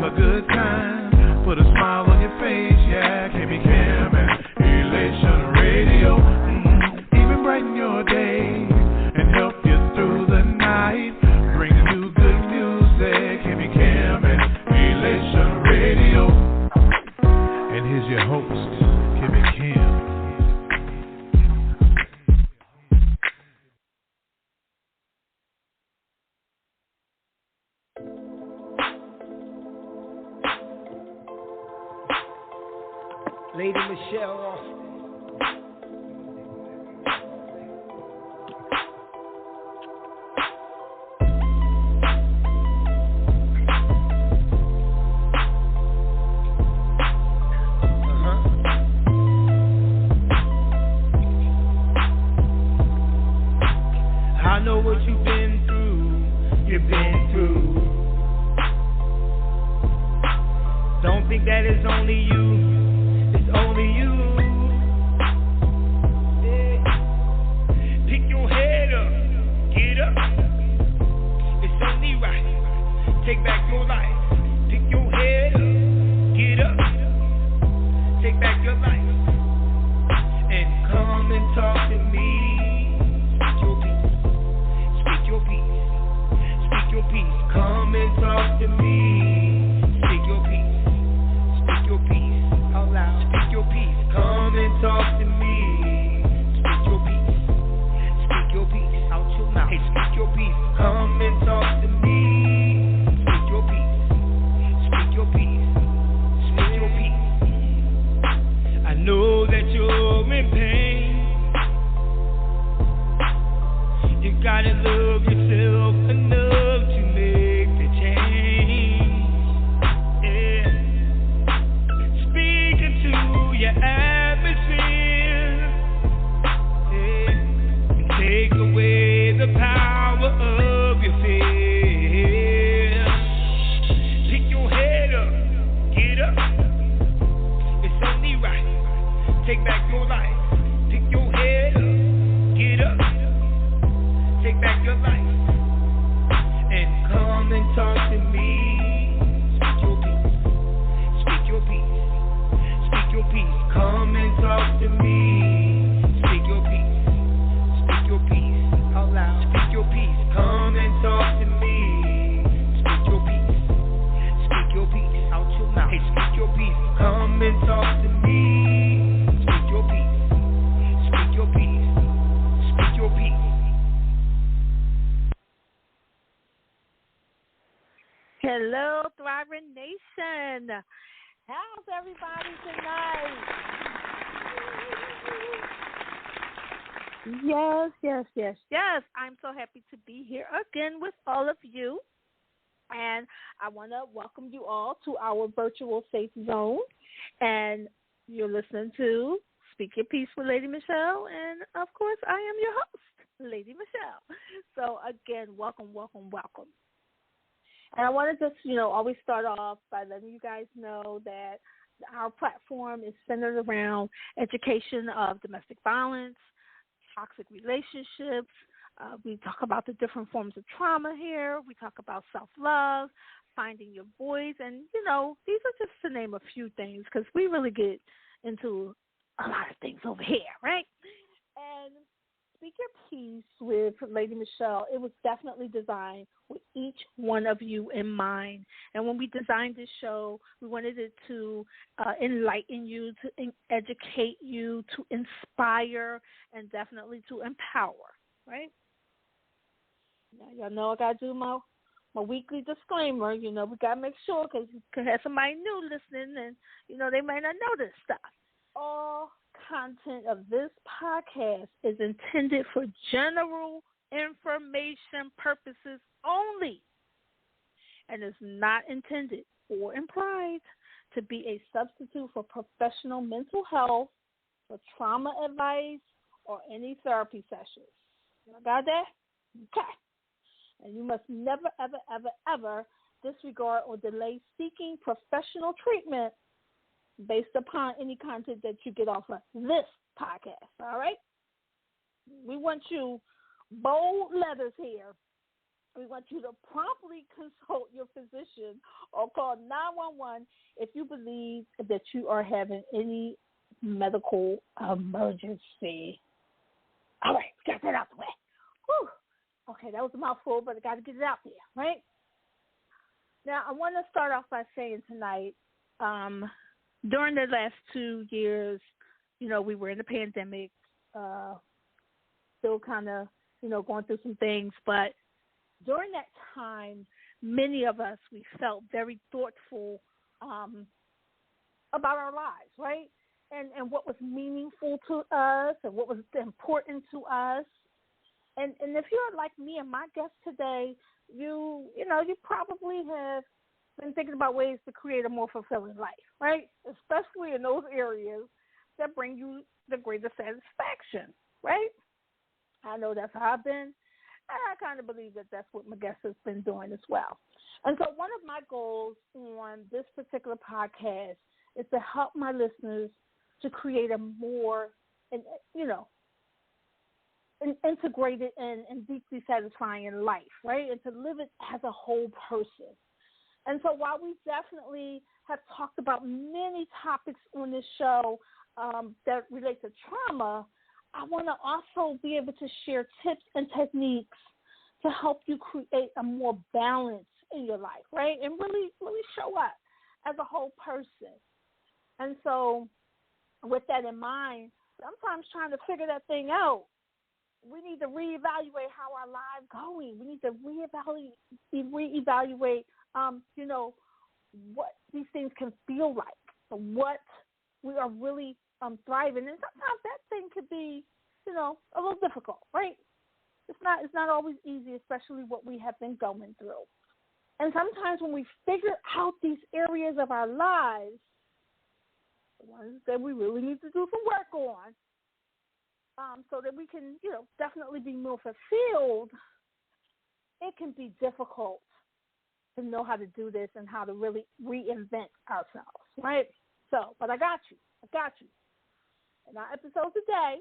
have a good time, put a smile on your face, yeah. Can be Cam and Elation Radio. Even brighten your day and help you through the night. Bring you good music. Can be Cam and Elation Radio. And here's your host, Kim and Kim. Lady Michelle Austin. I know what you've been through. Don't think that it's only you. It's only you. Yeah. Pick your head up, get up. It's only right. Take back your life. Pick your head up, get up. Take back your life. And come and talk to me. Speak your peace. Speak your peace. Come and talk to me. Speak your peace. Speak your peace. Out loud. Speak your peace. Come and talk to me. Speak your peace. Speak your peace. Out your mouth. Hey, speak your peace. Come and talk to me. Speak your peace. Speak your peace. Speak your peace. I know that you're in pain. You gotta love yourself enough to make the change. Yeah. Speak into your atmosphere. Yeah. And take away the power of your fear. Pick your head up, get up. It's only right. Take back your life. Pick your head up, get up. Take back your life and come and talk to me. Speak your peace. Speak your peace. Speak your peace. Come and talk to me. Speak your peace. Speak your peace. Out loud. Speak your peace. Come and talk to me. Speak your peace. Speak your peace. Out your mouth. Hey, speak your peace. Come and talk to me. Speak your peace. Speak your peace. Speak your peace. Hello, Thriving Nation. How's everybody tonight? Yes. I'm so happy to be here again with all of you. And I want to welcome you all to our virtual safe zone. And you're listening to Speak Your Peace with Lady Michelle. And, of course, I am your host, Lady Michelle. So, again, welcome. And I want to just, always start off by letting you guys know that our platform is centered around education of domestic violence, toxic relationships. We talk about the different forms of trauma here. We talk about self-love, finding your voice. And, these are just to name a few things because we really get into a lot of things over here, right? And Speak Your Peace with Lady Michelle, it was definitely designed with each one of you in mind. And when we designed this show, we wanted it to enlighten you, to educate you, to inspire, and definitely to empower, right? Now, y'all know I got to do my weekly disclaimer. We got to make sure because you could have somebody new listening and, they might not know this stuff. All content of this podcast is intended for general information purposes only and is not intended or implied to be a substitute for professional mental health, for trauma advice, or any therapy sessions. You got that? Okay. And you must never, ever, ever, ever disregard or delay seeking professional treatment based upon any content that you get off of this podcast, all right? We want you bold letters here, We want you to promptly consult your physician or call 911 if you believe that you are having any medical emergency. All right, got that out the way. Whew. Okay, that was a mouthful, but I got to get it out there, right? Now, I want to start off by saying tonight, during the last 2 years, we were in the pandemic, still kind of, going through some things. But during that time, many of us, we felt very thoughtful about our lives, right? And what was meaningful to us and what was important to us. And if you're like me and my guest today, you probably have been thinking about ways to create a more fulfilling life, right? Especially in those areas that bring you the greatest satisfaction, right? I know that's how I've been, and I kind of believe that that's what my guest has been doing as well. And so one of my goals on this particular podcast is to help my listeners to create a more, integrated and deeply satisfying life, right? And to live it as a whole person. And so while we definitely have talked about many topics on this show that relate to trauma, I want to also be able to share tips and techniques to help you create a more balance in your life, right? And really, really show up as a whole person. And so with that in mind, sometimes trying to figure that thing out, we need to reevaluate how our lives going. We need to reevaluate, what these things can feel like, what we are really thriving. And sometimes that thing could be, a little difficult, right? It's not always easy, especially what we have been going through. And sometimes when we figure out these areas of our lives, the ones that we really need to do some work on, so that we can, definitely be more fulfilled, it can be difficult to know how to do this and how to really reinvent ourselves, right? So, but I got you. In our episode today,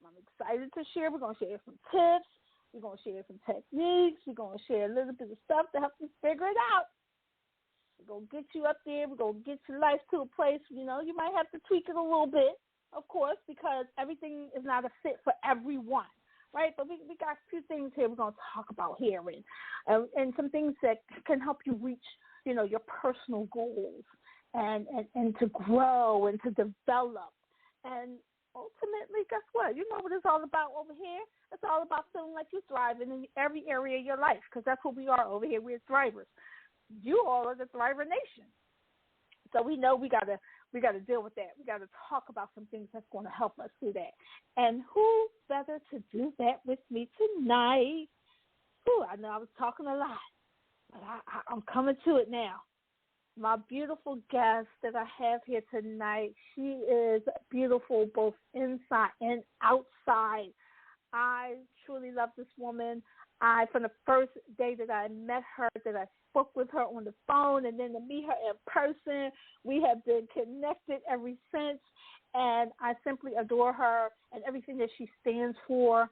I'm excited to share. We're going to share some tips. We're going to share some techniques. We're going to share a little bit of stuff to help you figure it out. We're going to get you up there. We're going to get your life to a place, you might have to tweak it a little bit, of course, because everything is not a fit for everyone, right? But we got a few things here we're going to talk about here and some things that can help you reach, your personal goals and to grow and to develop. And ultimately, guess what? You know what it's all about over here? It's all about feeling like you're thriving in every area of your life, because that's what we are over here. We're thrivers. You all are the Thriver Nation. So we know we got to deal with that. We got to talk about some things that's going to help us do that. And who better to do that with me tonight? I know I was talking a lot, but I'm coming to it now. My beautiful guest that I have here tonight, she is beautiful both inside and outside. I truly love this woman. From the first day that I met her, that I spoke with her on the phone, and then to meet her in person, we have been connected ever since, and I simply adore her and everything that she stands for.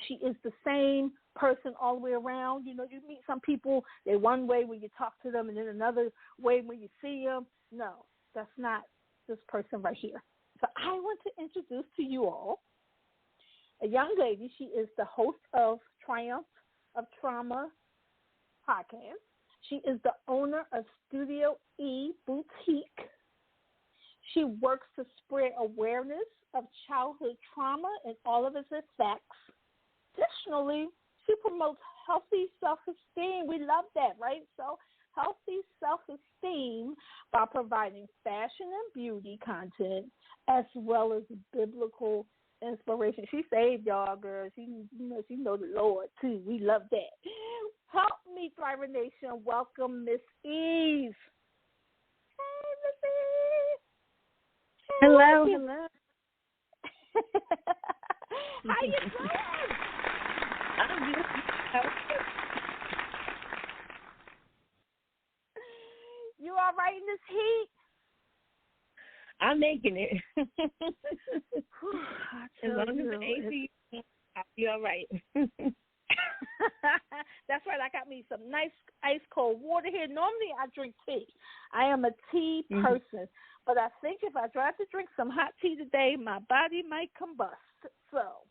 She is the same person all the way around. You meet some people, they're one way when you talk to them, and then another way when you see them. No, that's not this person right here. So I want to introduce to you all a young lady. She is the host of Triumph of Trauma podcast. She is the owner of Studio E Boutique. She works to spread awareness of childhood trauma and all of its effects. Additionally, she promotes healthy self-esteem. We love that, right? So healthy self-esteem by providing fashion and beauty content as well as biblical inspiration. She saved y'all, girl. She know the Lord too. We love that. Help me, Thriver Nation. Welcome, Miss Eve. Hey, Miss Eve. Hello. How you doing? I'm good. You all right in this heat? I'm making it. As long as the the AC, I'll be all right. That's right. I got me some nice ice cold water here. Normally I drink tea. I am a tea person, but I think if I try to drink some hot tea today, my body might combust. So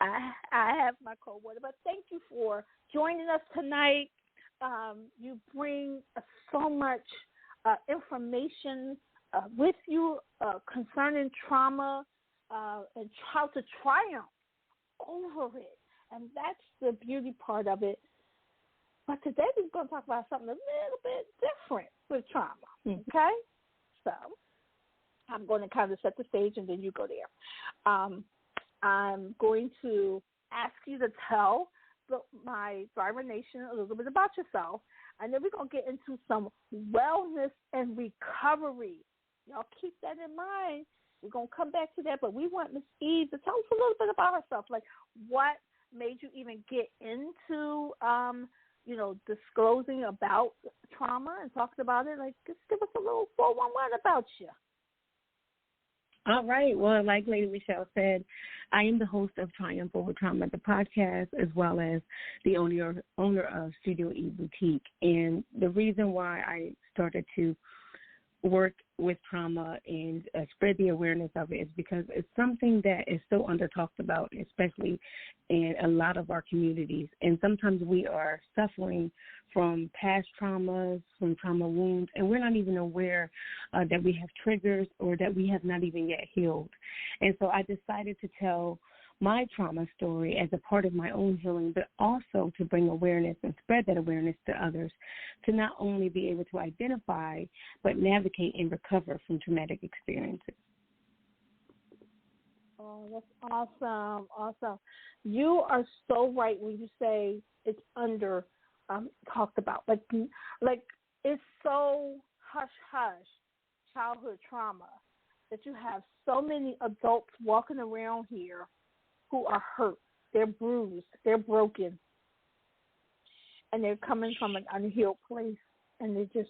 I have my cold water. But thank you for joining us tonight. You bring so much information with you concerning trauma and how to triumph over it. And that's the beauty part of it. But today we're going to talk about something a little bit different with trauma, okay? So I'm going to kind of set the stage and then you go there. I'm going to ask you to tell my Driver Nation a little bit about yourself, and then we're going to get into some wellness and recovery. Y'all keep that in mind. We're going to come back to that, but we want Miss Eve to tell us a little bit about herself, like what made you even get into, disclosing about trauma and talking about it. Like, just give us a little 411 about you. All right. Well, like Lady Michelle said, I am the host of Triumph Over Trauma, the podcast, as well as the owner of Studio E Boutique. And the reason why I started to work with trauma and spread the awareness of it is because it's something that is so under-talked about, especially in a lot of our communities. And sometimes we are suffering from past traumas, from trauma wounds, and we're not even aware that we have triggers or that we have not even yet healed. And so I decided to tell my trauma story as a part of my own healing, but also to bring awareness and spread that awareness to others, to not only be able to identify, but navigate and recover from traumatic experiences. Oh, that's awesome. Awesome. You are so right when you say it's under talked about. Like it's so hush-hush, childhood trauma, that you have so many adults walking around here who are hurt, they're bruised, they're broken, and they're coming from an unhealed place, and they're just,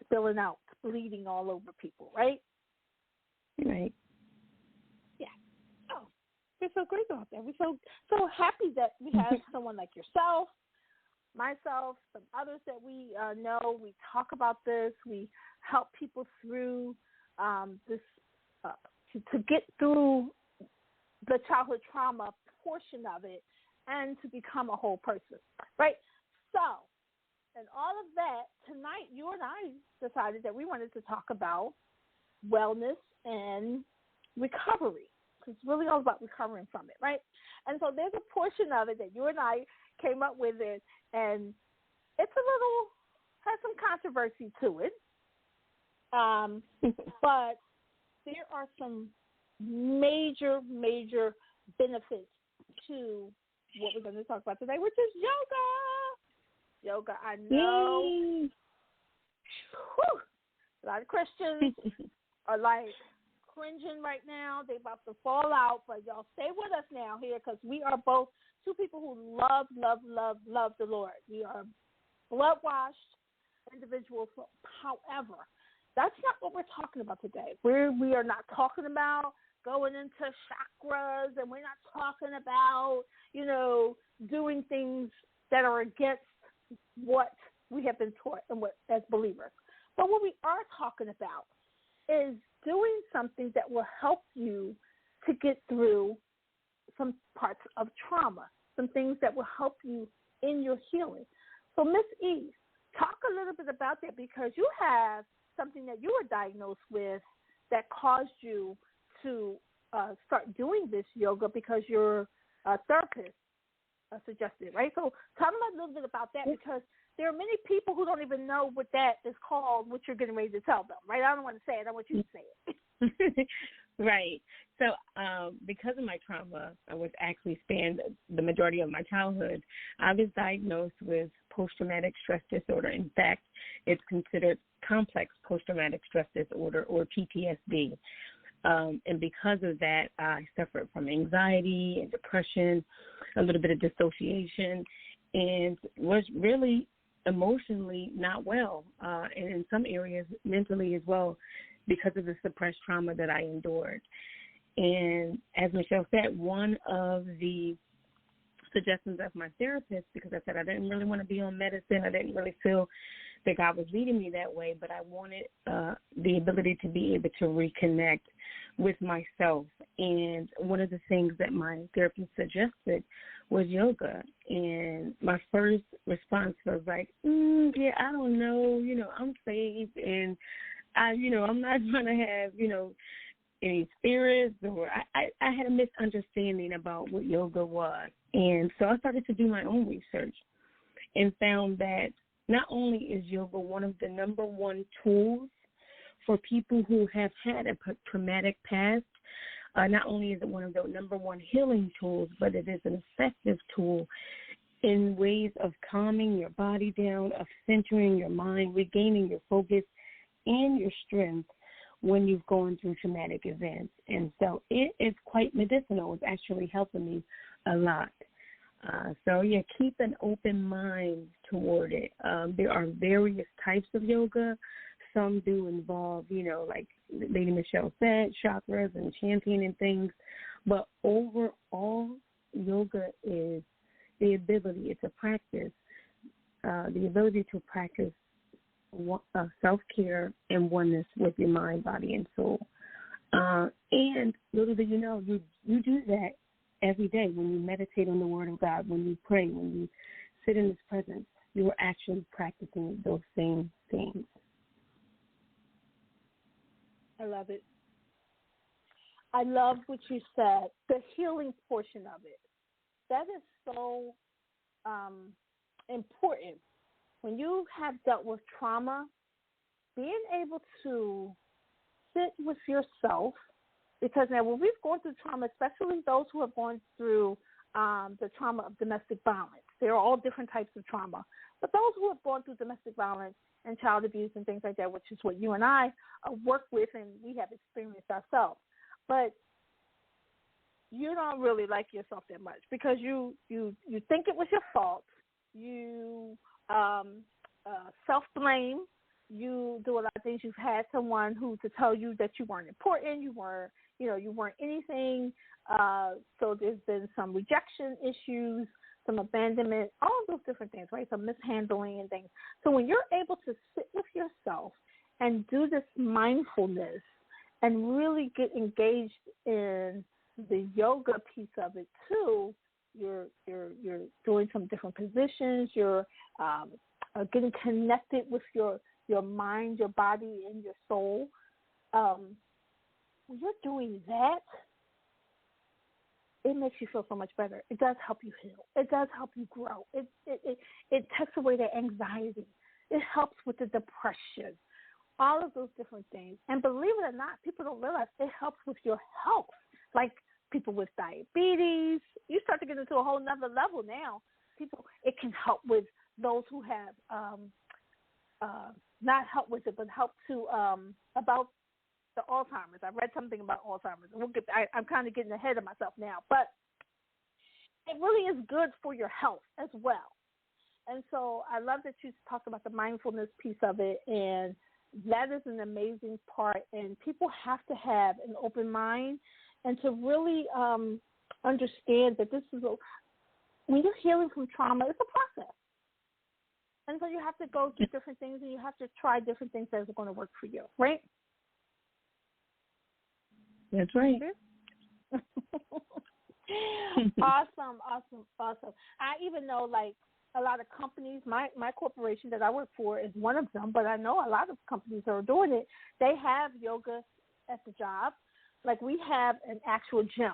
spilling out, bleeding all over people, right? Right. Yeah. Oh, we're so great about that. We're so happy that we have someone like yourself, myself, some others that we know. We talk about this. We help people through this to get through the childhood trauma portion of it and to become a whole person, right? So, and all of that, tonight you and I decided that we wanted to talk about wellness and recovery, because it's really all about recovering from it, right? And so there's a portion of it that you and I came up with it, and it's has some controversy to it, but there are some major benefits to what we're going to talk about today, which is yoga. I know a lot of Christians are like cringing right now. They're about to fall out, but y'all stay with us now here, because we are both two people who love the Lord. We are blood-washed individuals. However, that's not what we're talking about today. We are not talking about going into chakras, and we're not talking about, doing things that are against what we have been taught and what as believers. But what we are talking about is doing something that will help you to get through some parts of trauma, some things that will help you in your healing. So, Miss Eve, talk a little bit about that, because you have something that you were diagnosed with that caused you to start doing this yoga because your therapist suggested it, right? So tell them a little bit about that, because there are many people who don't even know what that is called, what you're getting ready to tell them, right? I don't want to say it. I want you to say it. Right. So because of my trauma, which actually spanned the majority of my childhood, I was diagnosed with post-traumatic stress disorder. In fact, it's considered complex post-traumatic stress disorder, or PTSD. And because of that, I suffered from anxiety and depression, a little bit of dissociation, and was really emotionally not well, and in some areas mentally as well, because of the suppressed trauma that I endured. And as Michelle said, one of the suggestions of my therapist, because I said I didn't really want to be on medicine. I didn't really feel that God was leading me that way, but I wanted the ability to be able to reconnect with myself. And one of the things that my therapist suggested was yoga. And my first response was like, yeah, I don't know, I'm saved, and I'm not trying to have, any spirits, or I had a misunderstanding about what yoga was. And so I started to do my own research and found that not only is yoga one of the number one tools for people who have had a traumatic past, not only is it one of the number one healing tools, but it is an effective tool in ways of calming your body down, of centering your mind, regaining your focus and your strength when you've gone through traumatic events. And so it is quite medicinal. It's actually helping me a lot. So, keep an open mind toward it. There are various types of yoga. Some do involve, like Lady Michelle said, chakras and chanting and things. But overall, yoga is the ability, it's a practice, the ability to practice self-care and oneness with your mind, body, and soul. And little do you know, you do that every day when you meditate on the Word of God, when you pray, when you sit in His presence. You are actually practicing those same things. I love it. I love what you said, the healing portion of it. That is so important. When you have dealt with trauma, being able to sit with yourself, because now when we've gone through trauma, especially those who have gone through the trauma of domestic violence, there are all different types of trauma, but those who have gone through domestic violence and child abuse and things like that, which is what you and I work with and we have experienced ourselves, but you don't really like yourself that much because you think it was your fault. You self-blame. You do a lot of things. You've had someone who to tell you that you weren't important, you weren't anything. So there's been some rejection issues, some abandonment, all of those different things, right? Some mishandling and things. So when you're able to sit with yourself and do this mindfulness and really get engaged in the yoga piece of it too, you're doing some different positions. You're getting connected with your mind, your body, and your soul. When you're doing that, it makes you feel so much better. It does help you heal. It does help you grow. It takes away the anxiety. It helps with the depression. All of those different things. And believe it or not, people don't realize it helps with your health. Like people with diabetes, you start to get into a whole nother level now. It can help with those who have not help with it, but help to about the Alzheimer's. I read something about Alzheimer's. I'm kind of getting ahead of myself now, but it really is good for your health as well. And so I love that you talked about the mindfulness piece of it, and that is an amazing part. And people have to have an open mind and to really understand that this is when you're healing from trauma, it's a process. And so you have to go through different things, and you have to try different things that are going to work for you, right? That's right. Awesome. I even know, like, a lot of companies, my corporation that I work for is one of them, but I know a lot of companies that are doing it. They have yoga at the job. Like, we have an actual gym.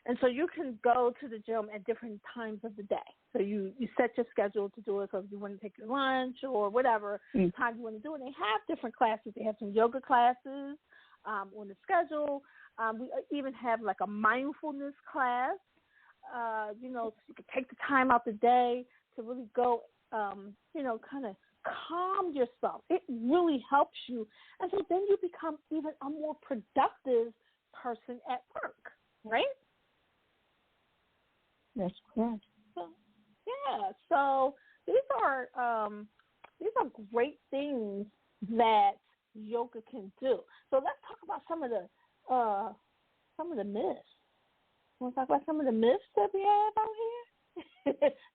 And so you can go to the gym at different times of the day. So you set your schedule to do it. So if you want to take your lunch or whatever time you want to do it, they have different classes. They have some yoga classes on the schedule. We even have like a mindfulness class. So you can take the time out the day to really go, kind of calm yourself. It really helps you. And so then you become even a more productive person at work, right? That's correct. So these are great things that yoga can do. So let's talk about some of the myths. Want to talk about some of the myths that we have out here?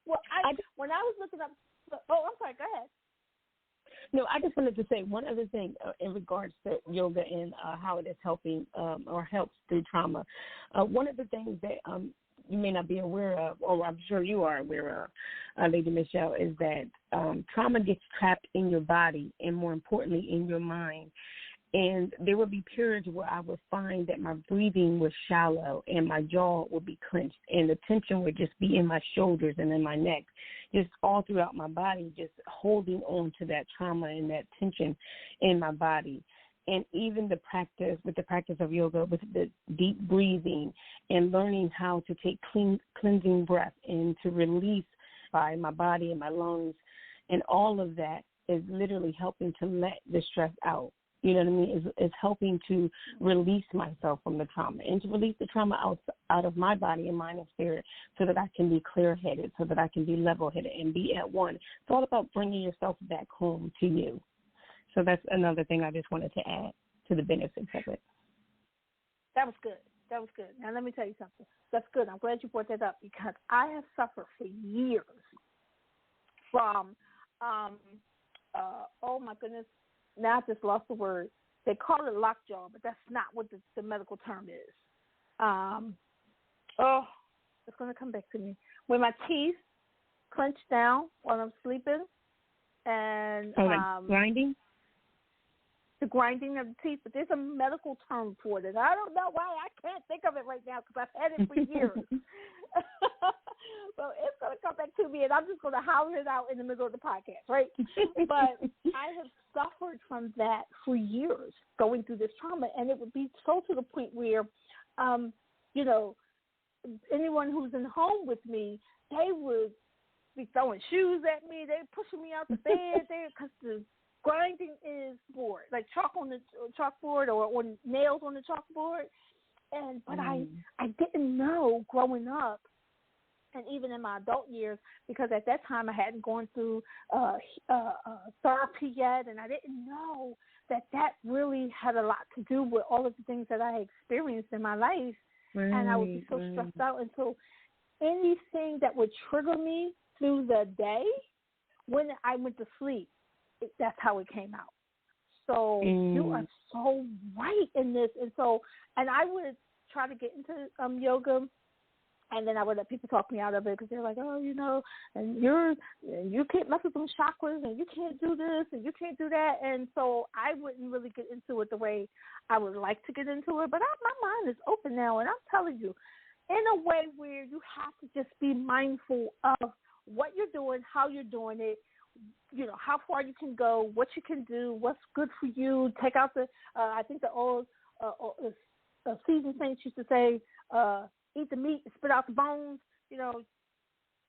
Well, when I was looking up, I'm sorry, go ahead. No, I just wanted to say one other thing in regards to yoga and how it is helping or helps through trauma. One of the things that you may not be aware of, or I'm sure you are aware of, Lady Michelle, is that trauma gets trapped in your body and, more importantly, in your mind. And there would be periods where I would find that my breathing was shallow and my jaw would be clenched and the tension would just be in my shoulders and in my neck, just all throughout my body, just holding on to that trauma and that tension in my body. And even the practice of yoga, with the deep breathing and learning how to take cleansing breath and to release by my body and my lungs, and all of that is literally helping to let the stress out. You know what I mean? It's helping to release myself from the trauma and to release the trauma out of my body and mind and spirit, so that I can be clear-headed, so that I can be level-headed and be at one. It's all about bringing yourself back home to you. So that's another thing I just wanted to add to the benefits of it. That was good. Now, let me tell you something. That's good. I'm glad you brought that up, because I have suffered for years from, oh, my goodness, now I just lost the word. They call it lockjaw, but that's not what the medical term is. It's going to come back to me. When my teeth clench down while I'm sleeping, and like grinding? The grinding of the teeth, but there's a medical term for it. I don't know why I can't think of it right now, because I've had it for years. So it's going to come back to me, and I'm just going to holler it out in the middle of the podcast, right? But I have suffered from that for years, going through this trauma, and it would be so to the point where, you know, anyone who's in home with me, they would be throwing shoes at me. They're pushing me out the bed because the grinding is board, like chalk on the chalkboard or nails on the chalkboard. But I didn't know growing up, and even in my adult years, because at that time I hadn't gone through therapy yet, and I didn't know that really had a lot to do with all of the things that I experienced in my life. Right, and I would be so stressed out. And so anything that would trigger me through the day, when I went to sleep, that's how it came out. So you are so right in this. And I would try to get into yoga, and then I would let people talk me out of it, because they're like, oh, you know, and you can't mess with them chakras, and you can't do this, and you can't do that. And so I wouldn't really get into it the way I would like to get into it. But my mind is open now, and I'm telling you, in a way where you have to just be mindful of what you're doing, how you're doing it, you know, how far you can go, what you can do, what's good for you. Take out I think the old seasoned saints used to say, eat the meat and spit out the bones. You know,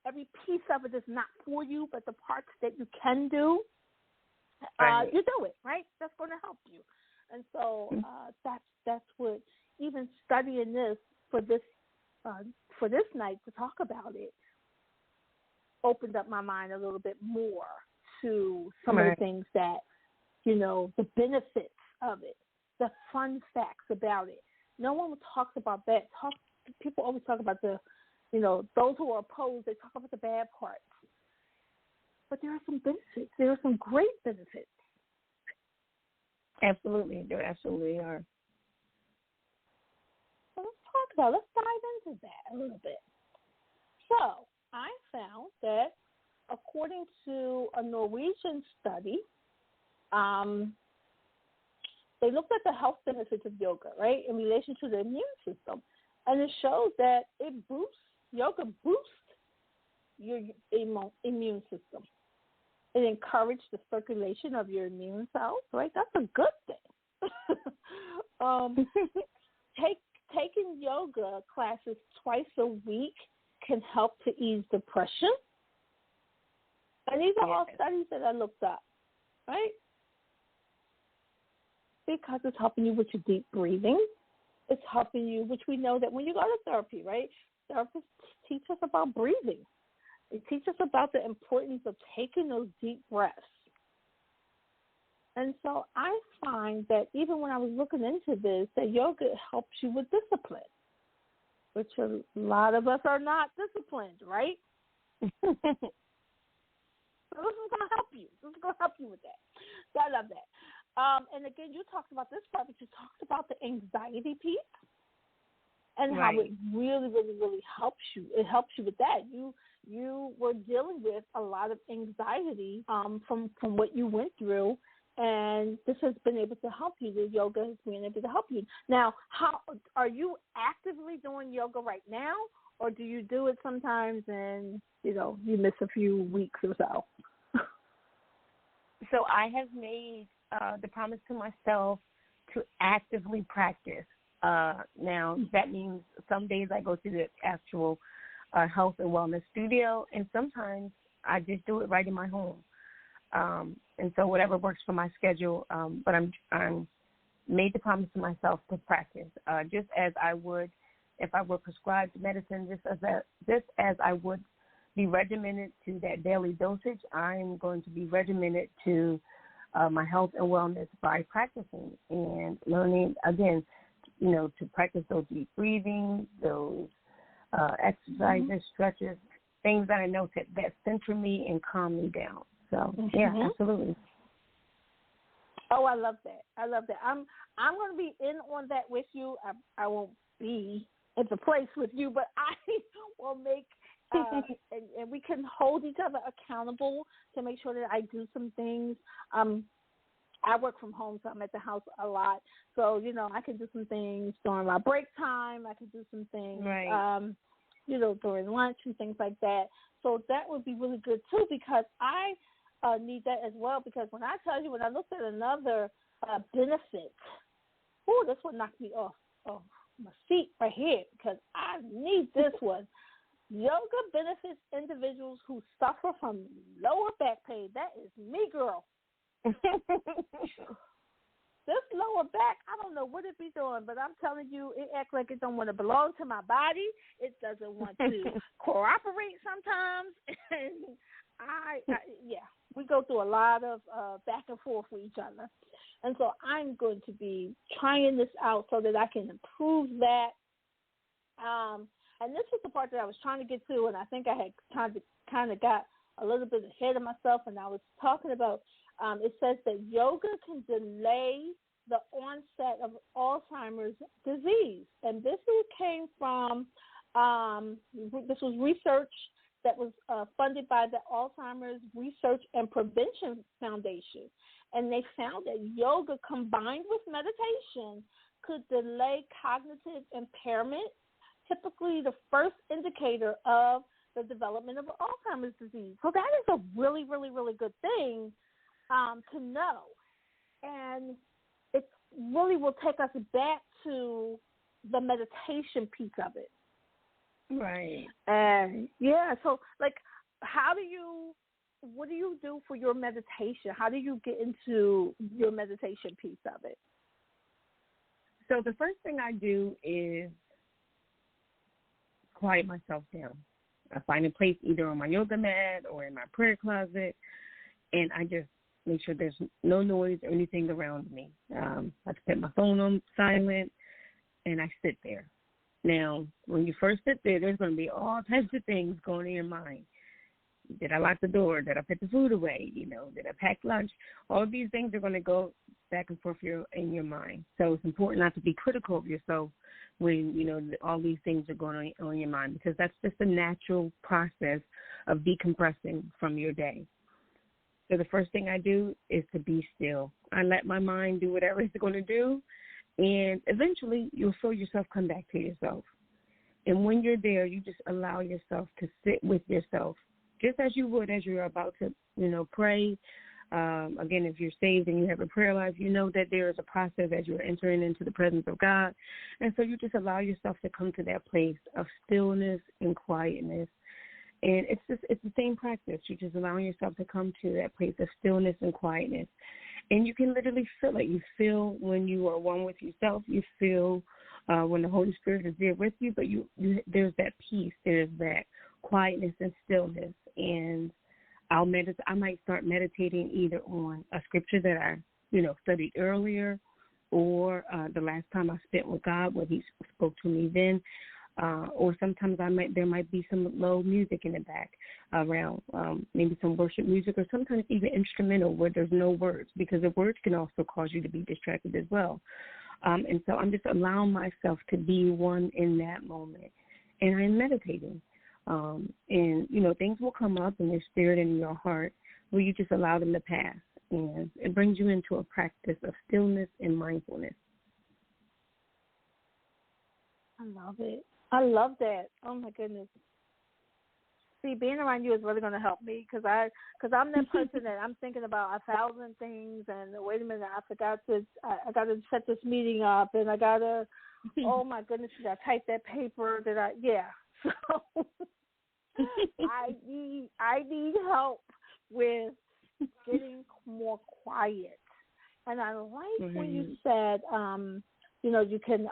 every piece of it is not for you, but the parts that you can do, you do it, right? That's going to help you. And so that's what, even studying this for this night to talk about it, opened up my mind a little bit more to some of the things that, you know, the benefits of it, the fun facts about it. No one talks about that. People always talk about the, you know, those who are opposed, they talk about the bad parts. But there are some benefits. There are some great benefits. Absolutely. There absolutely are. So let's dive into that a little bit. So I found that according to a Norwegian study, they looked at the health benefits of yoga, right, in relation to the immune system. And it shows that yoga boosts your immune system. It encouraged the circulation of your immune cells, right? That's a good thing. Taking yoga classes twice a week can help to ease depression. And these are all studies that I looked up, right? Because it's helping you with your deep breathing. It's helping you, which we know that when you go to therapy, right? Therapists teach us about breathing. They teach us about the importance of taking those deep breaths. And so I find that even when I was looking into this, that yoga helps you with discipline, which a lot of us are not disciplined, right? So this is going to help you. This is going to help you with that. So I love that. And again, you talked about this part, but you talked about the anxiety piece and how it really, really, really helps you. It helps you with that. You were dealing with a lot of anxiety from what you went through, and this has been able to help you. The yoga has been able to help you. Now, how are you actively doing yoga right now, or do you do it sometimes and, you miss a few weeks or so? So I have made the promise to myself to actively practice. Now, that means some days I go to the actual health and wellness studio, and sometimes I just do it right in my home. And so whatever works for my schedule, but I'm made the promise to myself to practice, just as I would if I were prescribed medicine, just as I would be regimented to that daily dosage. I'm going to be regimented to my health and wellness by practicing and learning, again, to practice those deep breathing, those exercises, stretches, things that I know that center me and calm me down. So, yeah, absolutely. Oh, I love that. I'm going to be in on that with you. I won't be at the place with you, but I will make and we can hold each other accountable to make sure that I do some things. I work from home, so I'm at the house a lot. So, I can do some things during my break time. I can do some things, during lunch and things like that. So that would be really good, too, because I need that as well. Because when I looked at another benefit, this one knocked me off my seat right here because I need this one. Yoga benefits individuals who suffer from lower back pain. That is me, girl. This lower back, I don't know what it be doing, but I'm telling you, it acts like it don't want to belong to my body. It doesn't want to cooperate sometimes. And we go through a lot of back and forth with each other. And so I'm going to be trying this out so that I can improve that. And this was the part that I was trying to get to, and I think I had kind of got a little bit ahead of myself, and I was talking about, it says that yoga can delay the onset of Alzheimer's disease. And this came from, this was research that was funded by the Alzheimer's Research and Prevention Foundation. And they found that yoga combined with meditation could delay cognitive impairment, typically the first indicator of the development of Alzheimer's disease. So that is a really, really, really good thing to know. And it really will take us back to the meditation piece of it. Right. And, so, what do you do for your meditation? How do you get into your meditation piece of it? So the first thing I do is quiet myself down. I find a place either on my yoga mat or in my prayer closet, and I just make sure there's no noise or anything around me. I put my phone on silent, and I sit there. Now, when you first sit there, there's going to be all types of things going in your mind. Did I lock the door? Did I put the food away? Did I pack lunch? All of these things are going to go back and forth in your mind. So it's important not to be critical of yourself when, all these things are going on your mind, because that's just a natural process of decompressing from your day. So the first thing I do is to be still. I let my mind do whatever it's going to do, and eventually you'll feel yourself come back to yourself. And when you're there, you just allow yourself to sit with yourself, just as you would as you're about to, pray. Again, if you're saved and you have a prayer life, you know that there is a process as you're entering into the presence of God. And so you just allow yourself to come to that place of stillness and quietness. And it's the same practice. You're just allowing yourself to come to that place of stillness and quietness. And you can literally feel it. You feel when you are one with yourself. You feel when the Holy Spirit is there with you. But there's that peace. There's that quietness and stillness. And I might start meditating either on a scripture that I, studied earlier, or the last time I spent with God, when He spoke to me then. or sometimes there might be some low music in the back around, maybe some worship music, or sometimes even instrumental where there's no words, because the words can also cause you to be distracted as well. And so I'm just allowing myself to be one in that moment, and I'm meditating. And, things will come up in your spirit and in your heart where you just allow them to pass, and it brings you into a practice of stillness and mindfulness. I love it. I love that. Oh my goodness. See, being around you is really going to help me because I'm that person that I'm thinking about 1,000 things, and wait a minute, I got to set this meeting up, and I got to, oh my goodness, did I type that paper? So I need help with getting more quiet. And I like when you said, you can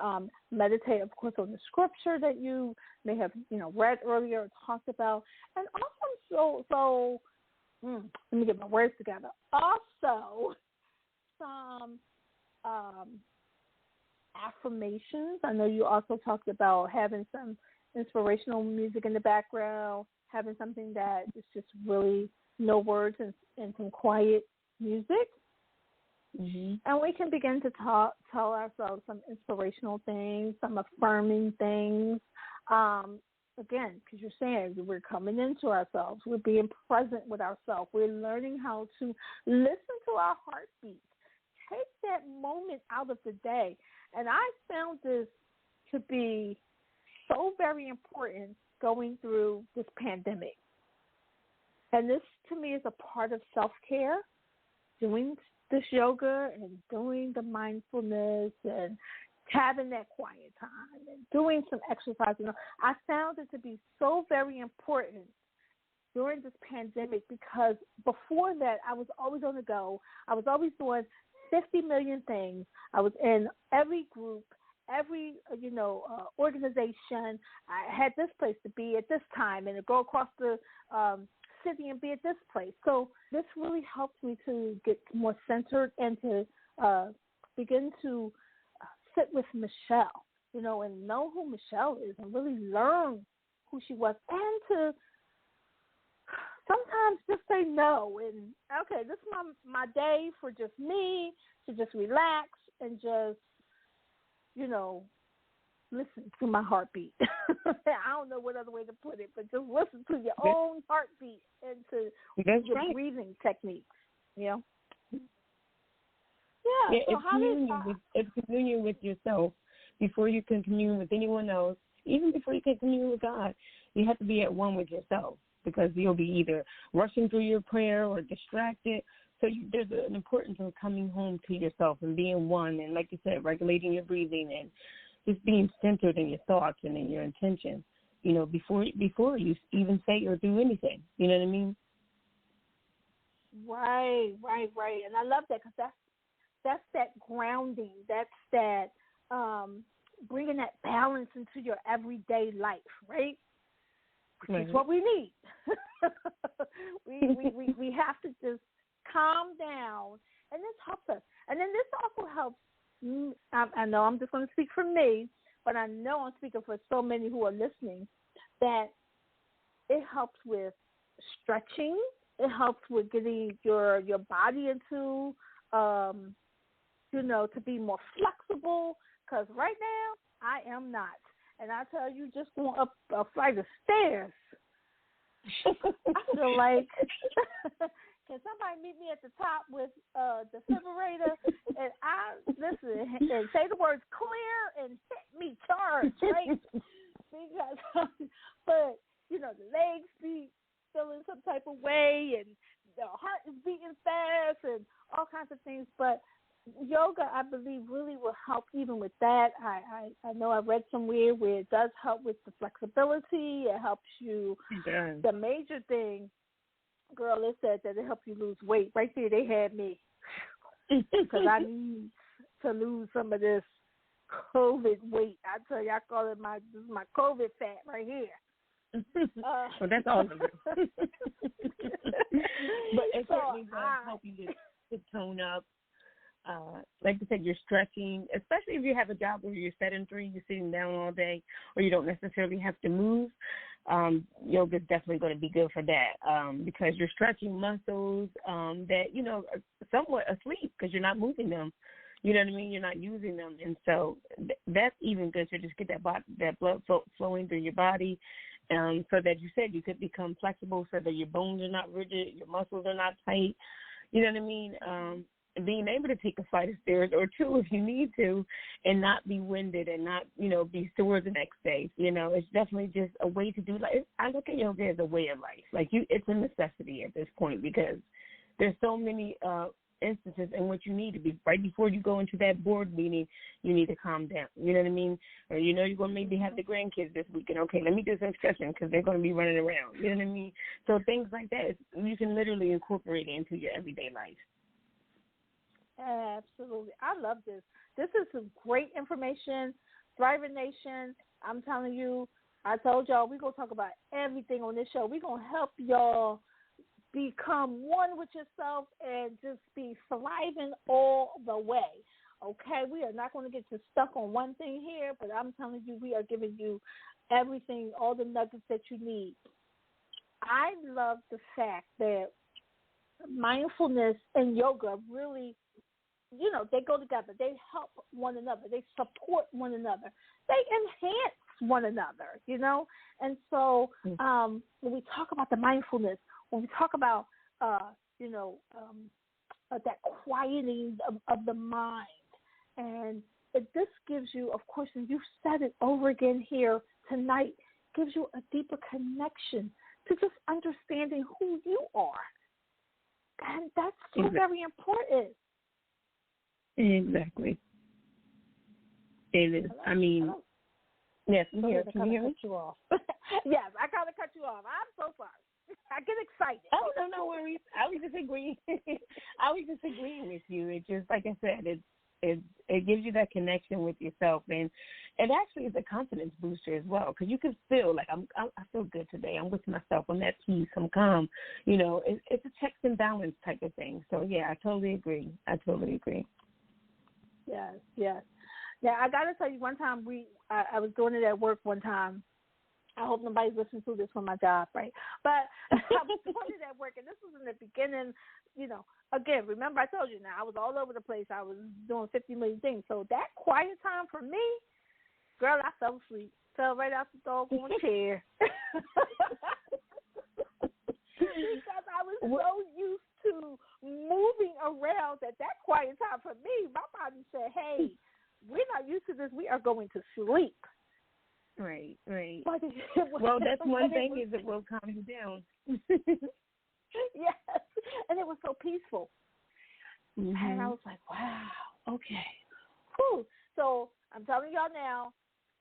meditate, of course, on the scripture that you may have, read earlier or talked about. And also, let me get my words together. Also, some affirmations. I know you also talked about having some inspirational music in the background, having something that is just really no words and some quiet music. Mm-hmm. And we can begin to tell ourselves some inspirational things, some affirming things. Again, because you're saying we're coming into ourselves. We're being present with ourselves. We're learning how to listen to our heartbeat. Take that moment out of the day. And I found this to be so very important going through this pandemic. And this, to me, is a part of self-care, doing this yoga and doing the mindfulness and having that quiet time and doing some exercise. I found it to be so very important during this pandemic because before that, I was always on the go. I was always doing 50 million things. I was in every group, every, organization. I had this place to be at this time and to go across the city and be at this place. So this really helped me to get more centered and to begin to sit with Michelle, and know who Michelle is and really learn who she was, and to sometimes just say no and, okay, this is my day for just me to just relax and just, listen to my heartbeat. I don't know what other way to put it, but just listen to your own heartbeat and to your breathing techniques, Yeah, so it's communion with yourself before you can commune with anyone else, even before you can commune with God. You have to be at one with yourself because you'll be either rushing through your prayer or distracted. So there's an importance of coming home to yourself and being one, and like you said, regulating your breathing and just being centered in your thoughts and in your intentions, before you even say or do anything. You know what I mean? Right. And I love that because that's that grounding. That's that bringing that balance into your everyday life, right? Which is what we need. we have to just calm down, and this helps us. And then this also helps. I know I'm just going to speak for me, but I know I'm speaking for so many who are listening, that it helps with stretching. It helps with getting your body into, to be more flexible, because right now I am not. And I tell you, just going up a flight of stairs, I feel like, can somebody meet me at the top with a defibrillator and I listen and say the words clear and hit me, charge, right? Because, but the legs be feeling some type of way and the heart is beating fast and all kinds of things. But yoga, I believe, really will help even with that. I know I read somewhere where it does help with the flexibility. It helps you. The major thing, girl, it said that it helps you lose weight. Right there, they had me. Because I need to lose some of this COVID weight. I tell you, I call it my COVID fat right here. Well, that's all of it. But it certainly does help you to tone up. like I said, you're stretching, especially if you have a job where you're sedentary, you're sitting down all day, or you don't necessarily have to move. Yoga is definitely going to be good for that because you're stretching muscles that, are somewhat asleep because you're not moving them. You know what I mean? You're not using them. And so that's even good to just get that blood flowing through your body so that you said you could become flexible so that your bones are not rigid, your muscles are not tight. You know what I mean? Being able to take a flight of stairs or two if you need to and not be winded and not, be sore the next day. It's definitely just a way to do life. I look at yoga as a way of life. Like it's a necessity at this point because there's so many instances in which you need to be right before you go into that board meeting, you need to calm down. You know what I mean? Or you're going to maybe have the grandkids this weekend. Okay, let me do some stretching because they're going to be running around. You know what I mean? So things like that, you can literally incorporate it into your everyday life. Absolutely. I love this. This is some great information. Thriving Nation, I'm telling you, I told y'all we're going to talk about everything on this show. We're going to help y'all become one with yourself and just be thriving all the way. Okay? We are not going to get you stuck on one thing here, but I'm telling you, we are giving you everything, all the nuggets that you need. I love the fact that mindfulness and yoga really, they go together. They help one another. They support one another. They enhance one another, And so when we talk about the mindfulness, when we talk about, that quieting of the mind, and this gives you, of course, and you've said it over again here tonight, gives you a deeper connection to just understanding who you are. And that's so very important. Exactly. It is. Hello? I mean, Hello? Yes, I'm here. Can you hear me? Cut you off. Yes, I kind of cut you off. I'm so sorry. I get excited. Oh, no worries. I was just agreeing. With you. It just, like I said, it gives you that connection with yourself, and it actually is a confidence booster as well, because you can feel like I feel good today. I'm with myself. I'm at peace. I'm calm. It's a checks and balance type of thing. So yeah, I totally agree. Yes. Yeah, I got to tell you, one time I was doing it at work one time. I hope nobody's listening to this from my job, right? But I was doing it at work, and this was in the beginning, Again, remember I told you now, I was all over the place. I was doing 50 million things. So that quiet time for me, girl, I fell asleep. Fell right out the doggone chair. Because I was so used to moving around that quiet time for me, my body said, hey, we're not used to this. We are going to sleep. Right. Well, that's one thing is it will calm you down. Yes, and it was so peaceful. Mm-hmm. And I was like, wow, okay. Whew. So I'm telling y'all now,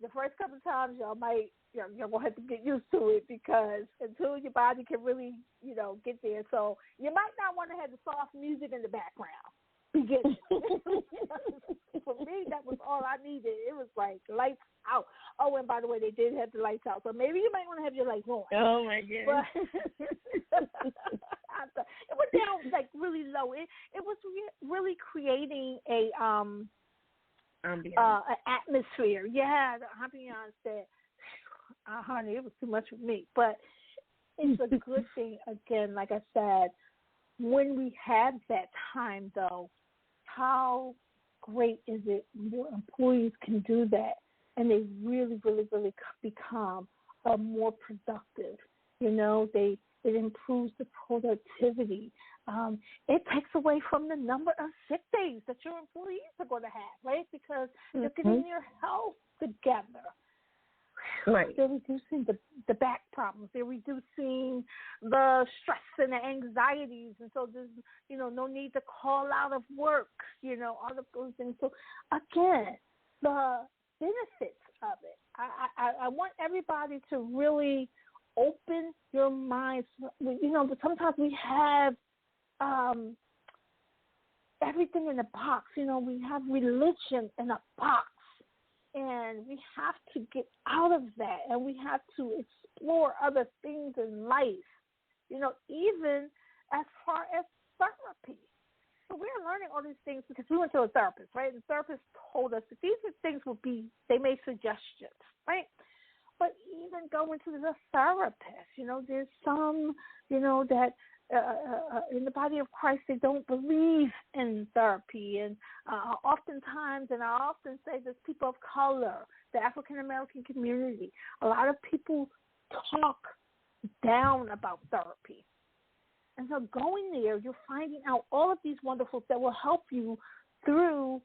the first couple of times y'all might, you're going to have to get used to it, because until your body can really, get there. So you might not want to have the soft music in the background. Beginning. For me, that was all I needed. It was like lights out. Oh, and by the way, they did have the lights out, so maybe you might want to have your lights on. Oh my goodness! It went down like really low. It was really creating a an atmosphere. Yeah, the ambiance that, honey, it was too much for me. But it's a good thing. Again, like I said, when we have that time, though, how great is it when your employees can do that and they really, really, really become more productive? It improves the productivity. It takes away from the number of sick days that your employees are going to have, right? Because you're getting your health together. Right. They're reducing the back problems. They're reducing the stress and the anxieties. And so there's, no need to call out of work, all of those things. So, again, the benefits of it. I want everybody to really open your minds. But sometimes we have everything in a box. We have religion in a box. And we have to get out of that, and we have to explore other things in life, even as far as therapy. So we're learning all these things because we went to a therapist, right? And the therapist told us that these things they made suggestions, right? But even going to the therapist, there's some, that in the body of Christ, they don't believe in therapy. And oftentimes, and I often say this, people of color, the African-American community, a lot of people talk down about therapy. And so going there, you're finding out all of these wonderful that will help you through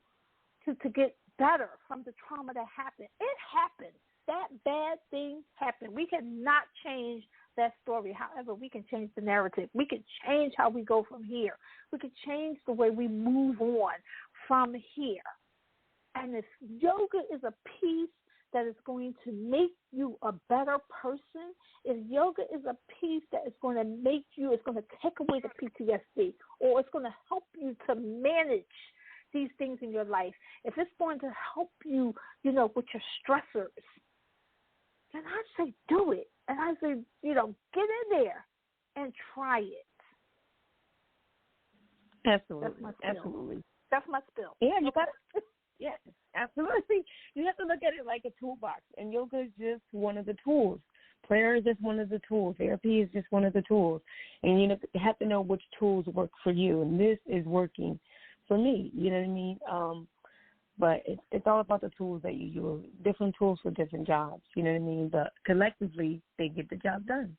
to get better from the trauma that happened. It happened. That bad thing happened. We cannot change that story. However, we can change the narrative. We can change how we go from here. We can change the way we move on from here. And if yoga is a piece that is going to make you a better person, if yoga is a piece that is going to make you, it's going to take away the PTSD, or it's going to help you to manage these things in your life, if it's going to help you, with your stressors, then I say do it. And I say, get in there and try it. Absolutely. Absolutely. That's my spill. Yeah, you got it. Yes, absolutely. You have to look at it like a toolbox, and yoga is just one of the tools. Prayer is just one of the tools. Therapy is just one of the tools. And you have to know which tools work for you, and this is working for me. You know what I mean? But it's all about the tools that you use, different tools for different jobs. You know what I mean? But collectively, they get the job done.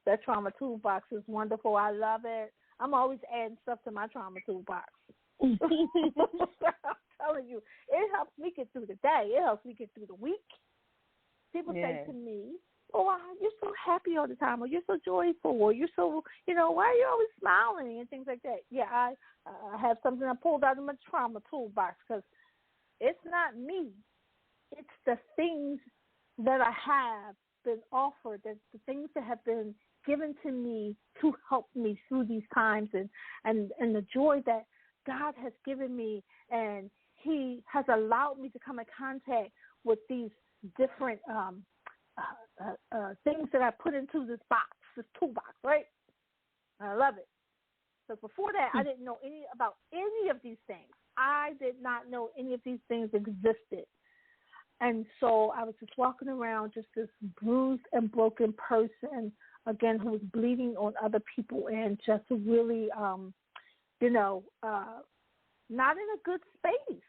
That trauma toolbox is wonderful. I love it. I'm always adding stuff to my trauma toolbox. I'm telling you, it helps me get through the day. It helps me get through the week. People say to me, "Oh, you're so happy all the time," or "You're so joyful," or "You're so, why are you always smiling?" and things like that. Yeah, I have something I pulled out of my trauma toolbox because it's not me. It's the things that I have been offered, the things that have been given to me to help me through these times, and the joy that God has given me, and He has allowed me to come in contact with these different things that I put into this toolbox, right? I love it. So before that, I didn't know about any of these things. I did not know any of these things existed. And so I was just walking around just this bruised and broken person, again, who was bleeding on other people and just really, not in a good space.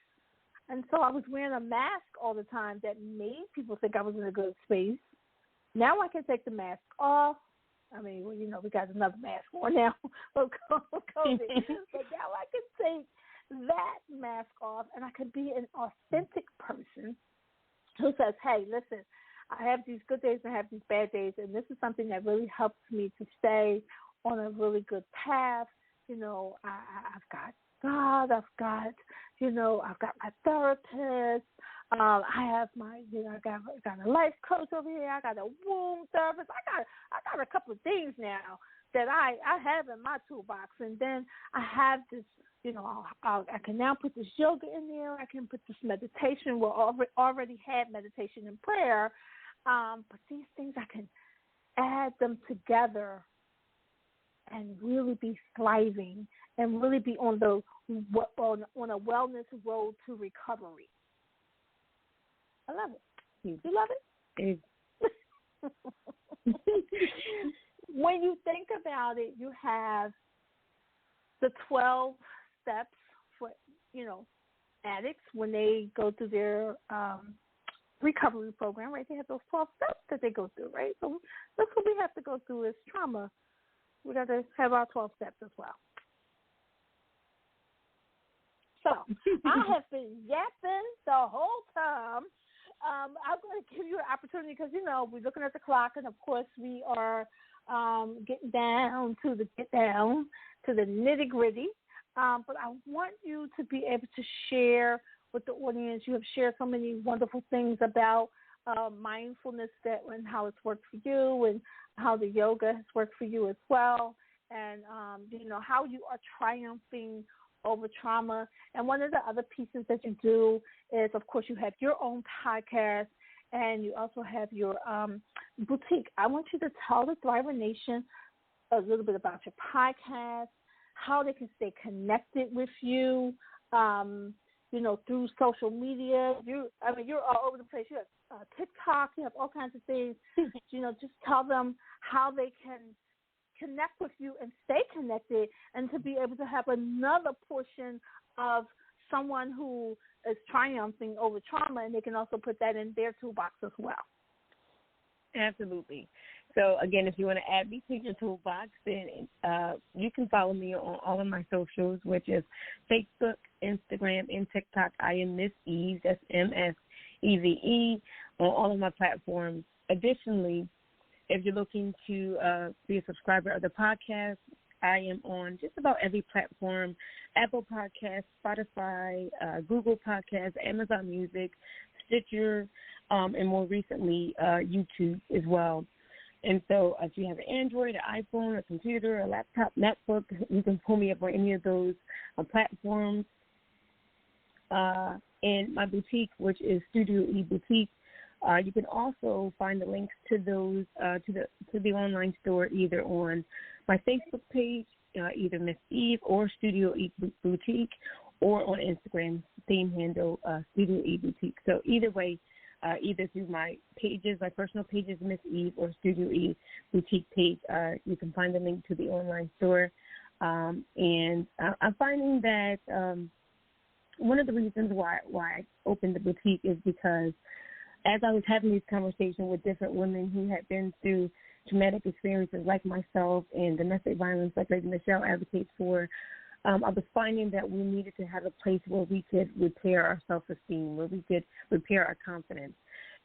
And so I was wearing a mask all the time that made people think I was in a good space. Now I can take the mask off. I mean, we got another mask on now for COVID. But now I can take that mask off, and I can be an authentic person who says, hey, listen, I have these good days and I have these bad days, and this is something that really helps me to stay on a really good path. I've got God, I've got my therapist. I have my, I got a life coach over here. I got a womb therapist. I got a couple of things now that I have in my toolbox. And then I have this, I can now put this yoga in there. I can put this meditation. We already had meditation and prayer. But these things, I can add them together and really be thriving and really be on a wellness road to recovery. I love it. You love it? When you think about it, you have the 12 steps for, addicts when they go through their recovery program, right? They have those 12 steps that they go through, right? So that's what we have to go through is trauma. We got to have our 12 steps as well. So I have been yapping the whole time. I'm going to give you an opportunity because, we're looking at the clock, and, of course, we are getting down to the nitty-gritty. But I want you to be able to share with the audience. You have shared so many wonderful things about mindfulness and how it's worked for you and how the yoga has worked for you as well, and, how you are triumphing over trauma. And one of the other pieces that you do is, of course, you have your own podcast and you also have your boutique. I want you to tell the Thriver Nation a little bit about your podcast, how they can stay connected with you, through social media. You're all over the place. You have TikTok. You have all kinds of things. Just tell them how they can connect with you and stay connected, and to be able to have another portion of someone who is triumphing over trauma, and they can also put that in their toolbox as well. Absolutely. So, again, if you want to add me to your toolbox, then you can follow me on all of my socials, which is Facebook, Instagram, and TikTok. I am Miss Eve, that's MSEVE, on all of my platforms. Additionally, if you're looking to be a subscriber of the podcast, I am on just about every platform: Apple Podcasts, Spotify, Google Podcasts, Amazon Music, Stitcher, and more recently, YouTube as well. And so if you have an Android, an iPhone, a computer, a laptop, MacBook, you can pull me up on any of those platforms. And my boutique, which is Studio E Boutique, you can also find the links to those to the online store either on my Facebook page, either Miss Eve or Studio E Boutique, or on Instagram, same handle, Studio E Boutique. So either way, either through my pages, my personal pages, Miss Eve, or Studio E Boutique page, you can find the link to the online store. And I'm finding that one of the reasons why I opened the boutique is because as I was having these conversations with different women who had been through traumatic experiences like myself and domestic violence like Lady Michelle advocates for, I was finding that we needed to have a place where we could repair our self-esteem, where we could repair our confidence.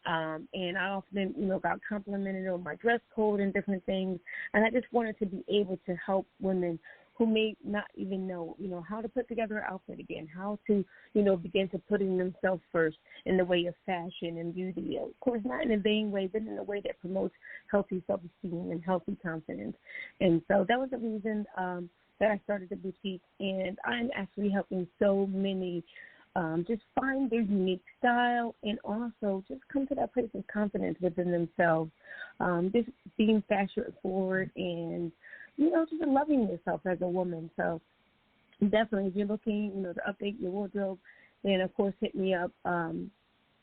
And I often, got complimented on my dress code and different things, and I just wanted to be able to help women who may not even know, how to put together an outfit again, how to, begin to putting themselves first in the way of fashion and beauty. Of course, not in a vain way, but in a way that promotes healthy self-esteem and healthy confidence. And so that was the reason that I started the boutique, and I'm actually helping so many just find their unique style and also just come to that place of confidence within themselves, just being fashion forward and, just loving yourself as a woman. So definitely, if you're looking, to update your wardrobe, then, of course, hit me up. And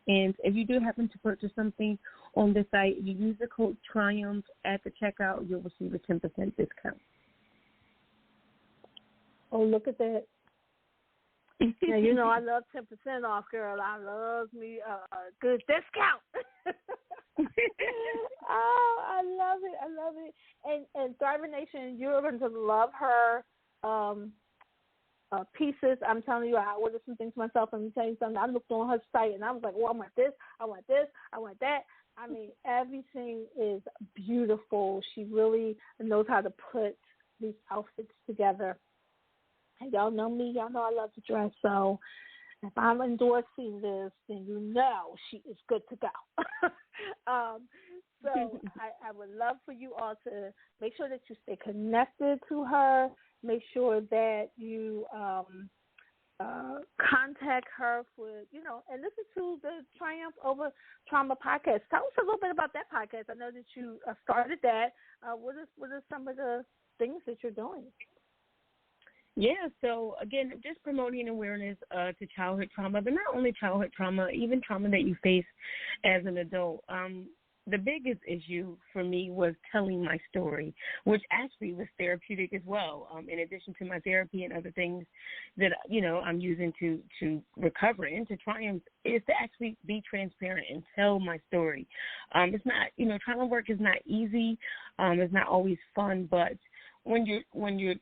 if you do happen to purchase something on the site, you use the code TRIUMPH at the checkout, you'll receive a 10% discount. Oh, look at that. Now, I love 10% off, girl. I love me a good discount. Oh, I love it. I love it. And Thriver Nation, you're going to love her pieces. I'm telling you, I ordered some things myself. Let me tell you something. I looked on her site, and I was like, I want this, I want this, I want that. I mean, everything is beautiful. She really knows how to put these outfits together. And y'all know me. Y'all know I love to dress. So if I'm endorsing this, then she is good to go. So I would love for you all to make sure that you stay connected to her. Make sure that you contact her for, and listen to the Triumph Over Trauma podcast. Tell us a little bit about that podcast. I know that you started that. What are some of the things that you're doing? Yeah, so again, just promoting awareness to childhood trauma, but not only childhood trauma, even trauma that you face as an adult. The biggest issue for me was telling my story, which actually was therapeutic as well. In addition to my therapy and other things that, I'm using to recover and to triumph, is to actually be transparent and tell my story. It's not, trauma work is not easy. It's not always fun, but when you're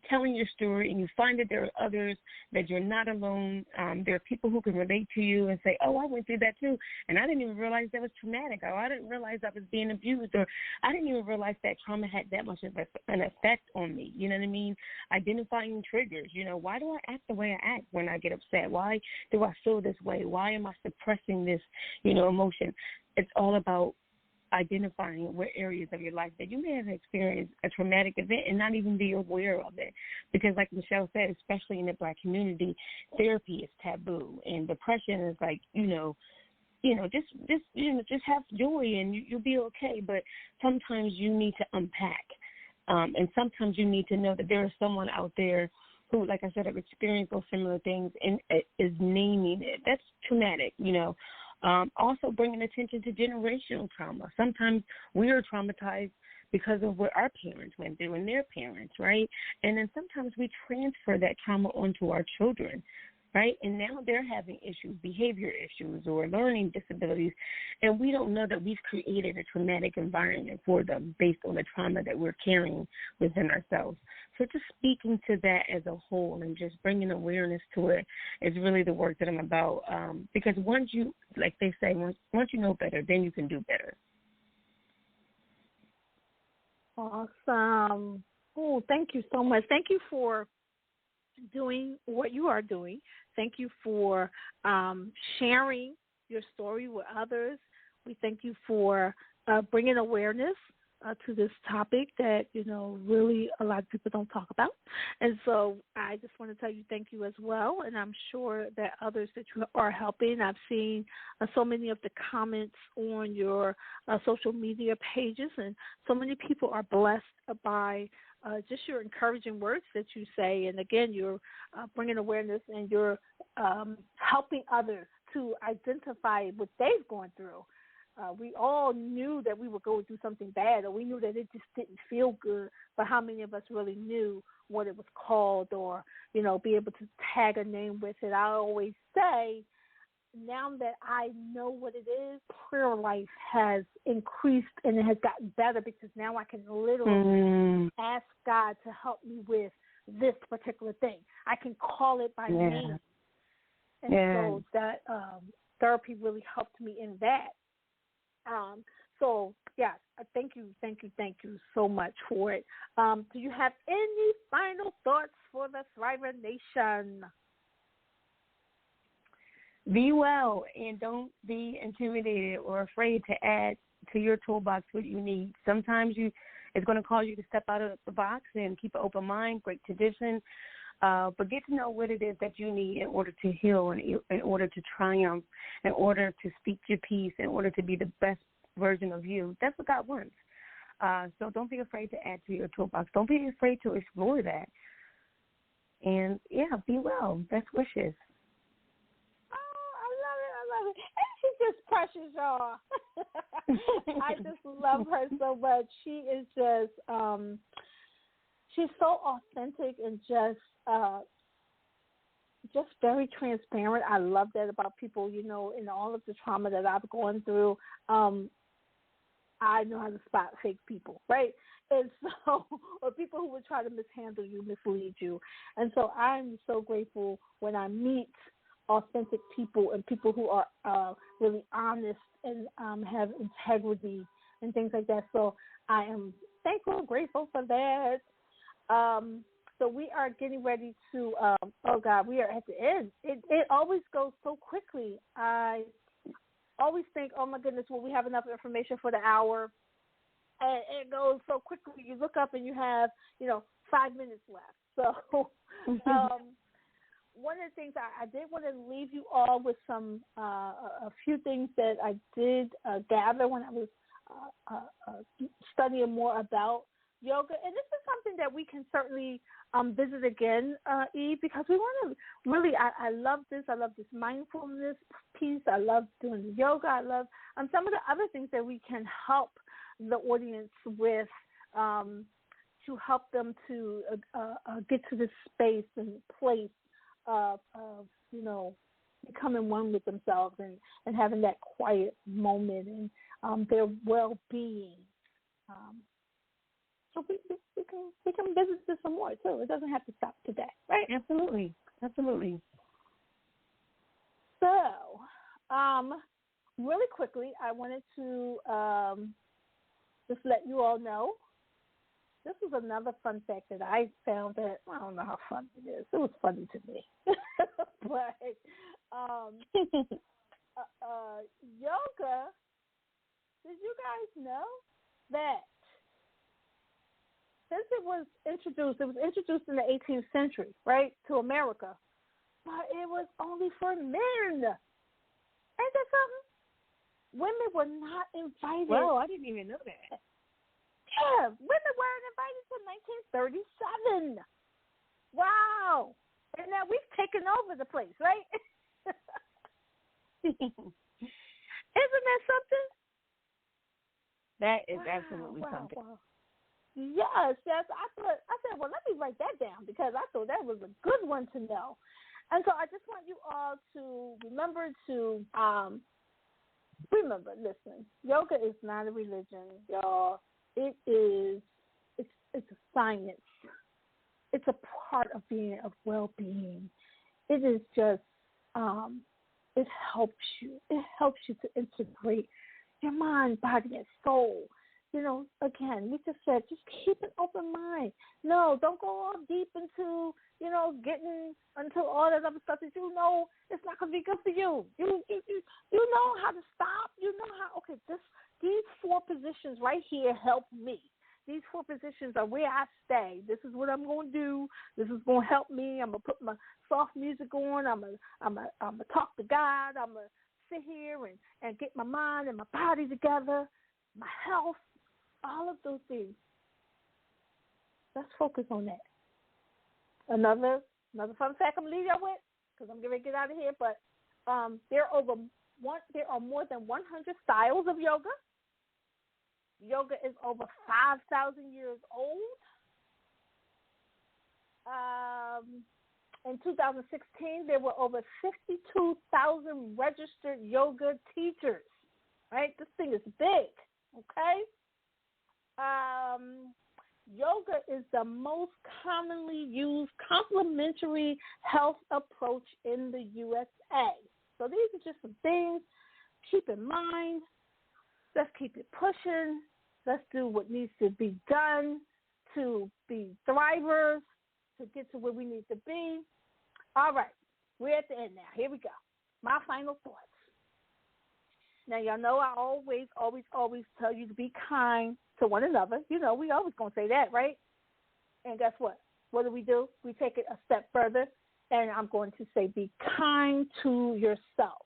telling your story and you find that there are others, that you're not alone, there are people who can relate to you and say, oh, I went through that too, and I didn't even realize that was traumatic, or I didn't realize I was being abused, or I didn't even realize that trauma had that much of an effect on me. You know what I mean? Identifying triggers. Why do I act the way I act when I get upset? Why do I feel this way? Why am I suppressing this, emotion? It's all about identifying what areas of your life that you may have experienced a traumatic event and not even be aware of it. Because like Michelle said, especially in the Black community, therapy is taboo, and depression is like, just have joy and you'll be okay. But sometimes you need to unpack And sometimes you need to know that there is someone out there who, like I said, have experienced those similar things and is naming it. That's traumatic, you know. Also bringing attention to generational trauma. Sometimes we are traumatized because of what our parents went through and their parents, right? And then sometimes we transfer that trauma onto our children, right? And now they're having issues, behavior issues or learning disabilities, and we don't know that we've created a traumatic environment for them based on the trauma that we're carrying within ourselves. So just speaking to that as a whole and just bringing awareness to it is really the work that I'm about, because once you, like they say, once you know better, then you can do better. Awesome. Oh, thank you so much. Thank you for doing what you are doing. Thank you for sharing your story with others. We thank you for bringing awareness to this topic that, you know, really a lot of people don't talk about. And so I just want to tell you thank you as well. And I'm sure that others that you are helping. I've seen so many of the comments on your social media pages, and so many people are blessed by just your encouraging words that you say. And again, you're bringing awareness and you're helping others to identify what they've gone through. We all knew that we were going through something bad, or we knew that it just didn't feel good, but how many of us really knew what it was called, or, you know, be able to tag a name with it? I always say, now that I know what it is, prayer life has increased and it has gotten better, because now I can literally ask God to help me with this particular thing. I can call it by name. And so that therapy really helped me in that. So, yes, thank you so much for it. Do you have any final thoughts for the Thriver Nation? Be well, and don't be intimidated or afraid to add to your toolbox what you need. Sometimes it's going to cause you to step out of the box and keep an open mind, break tradition, but get to know what it is that you need in order to heal, and in order to triumph, in order to speak your piece, in order to be the best version of you. That's what God wants. So don't be afraid to add to your toolbox. Don't be afraid to explore that. And, yeah, be well. Best wishes. I love it. And she's just precious, y'all. I just love her so much. She is just, she's so authentic and just very transparent. I love that about people, you know, in all of the trauma that I've gone through. I know how to spot fake people, right? And so, or people who would try to mishandle you, mislead you. And so I'm so grateful when I meet authentic people and people who are really honest and have integrity and things like that. So I am thankful and grateful for that. So we are getting ready to, we are at the end. It always goes so quickly. I always think, oh my goodness, will we have enough information for the hour? And it goes so quickly. You look up and you have, 5 minutes left. So one of the things I did want to leave you all with some, a few things that I did gather when I was studying more about yoga. And this is something that we can certainly visit again, Eve, because we want to really, I love this. I love this mindfulness piece. I love doing the yoga. I love some of the other things that we can help the audience with to help them to get to this space and place of becoming one with themselves and having that quiet moment and their well-being. So we can visit this some more too. It doesn't have to stop today, right? Absolutely. So, really quickly, I wanted to just let you all know. This was another fun fact that I found that I don't know how fun it is. It was funny to me, but yoga. Did you guys know that? Since it was introduced in the 18th century, right, to America, but it was only for men. Ain't that something? Women were not invited. Well, I didn't even know that. Yeah, women weren't invited to 1937. Wow. And now we've taken over the place, right? Isn't that something? That is absolutely something. Wow. Yes. I said, well, let me write that down because I thought that was a good one to know. And so I just want you all to remember, listen, yoga is not a religion, y'all. It's a science. It's a part of well-being. It is just, it helps you. It helps you to integrate your mind, body, and soul. You know, again, we just said, just keep an open mind. No, don't go all deep into, getting into all that other stuff that you know it's not going to be good for you. You know how to stop. You know how, okay, these 4 positions right here help me. These 4 positions are where I stay. This is what I'm going to do. This is going to help me. I'm going to put my soft music on. I'm going to talk to God. I'm going to sit here and get my mind and my body together, my health, all of those things. Let's focus on that. Another fun fact I'm going to leave y'all with, because I'm going to get out of here, but there are more than 100 styles of yoga. Yoga is over 5,000 years old. In 2016, there were over 52,000 registered yoga teachers. Right? This thing is big. Okay? Yoga is the most commonly used complementary health approach in the USA. So these are just some things to keep in mind. Let's keep it pushing. Let's do what needs to be done to be thrivers, to get to where we need to be. All right. We're at the end now. Here we go. My final thoughts. Now, y'all know I always tell you to be kind to one another. You know, we always going to say that, right? And guess what? What do? We take it a step further, and I'm going to say be kind to yourself.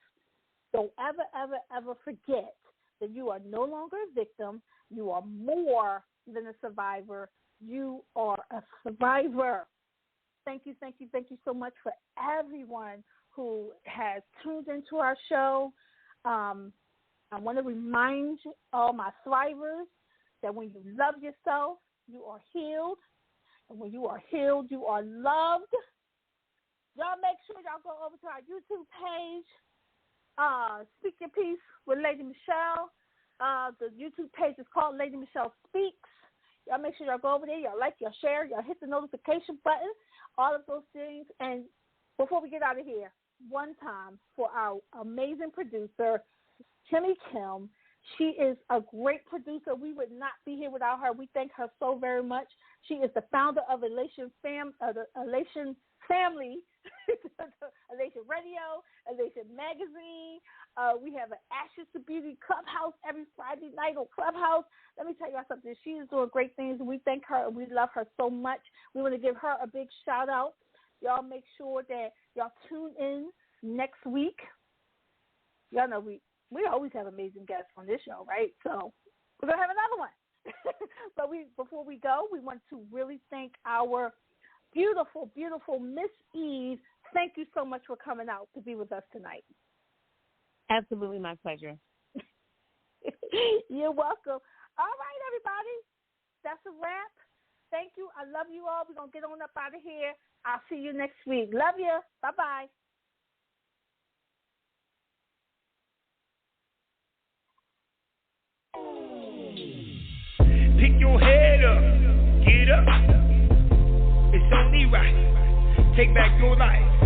Don't ever, ever, ever forget that you are no longer a victim. You are more than a survivor. You are a survivor. Thank you so much for everyone who has tuned into our show. I want to remind all my thrivers that when you love yourself, you are healed. And when you are healed, you are loved. Y'all make sure y'all go over to our YouTube page, Speak Your Piece with Lady Michelle. The YouTube page is called Lady Michelle Speaks. Y'all make sure y'all go over there. Y'all like, y'all share, y'all hit the notification button, all of those things. And before we get out of here, one time for our amazing producer, Kimmy Kim. She is a great producer. We would not be here without her. We thank her so very much. She is the founder of Elation Family, Elation Radio, Elation Magazine. We have an Ashes to Beauty Clubhouse every Friday night on Clubhouse. Let me tell you something. She is doing great things, and we thank her, and we love her so much. We want to give her a big shout-out. Y'all make sure that y'all tune in next week. Y'all know we always have amazing guests on this show, right? So we're going to have another one. But before we go, we want to really thank our beautiful, beautiful Miss Eve. Thank you so much for coming out to be with us tonight. Absolutely my pleasure. You're welcome. All right, everybody. That's a wrap. Thank you. I love you all. We're going to get on up out of here. I'll see you next week. Love you. Bye-bye. Pick your head up, get up. It's only right. Take back your life.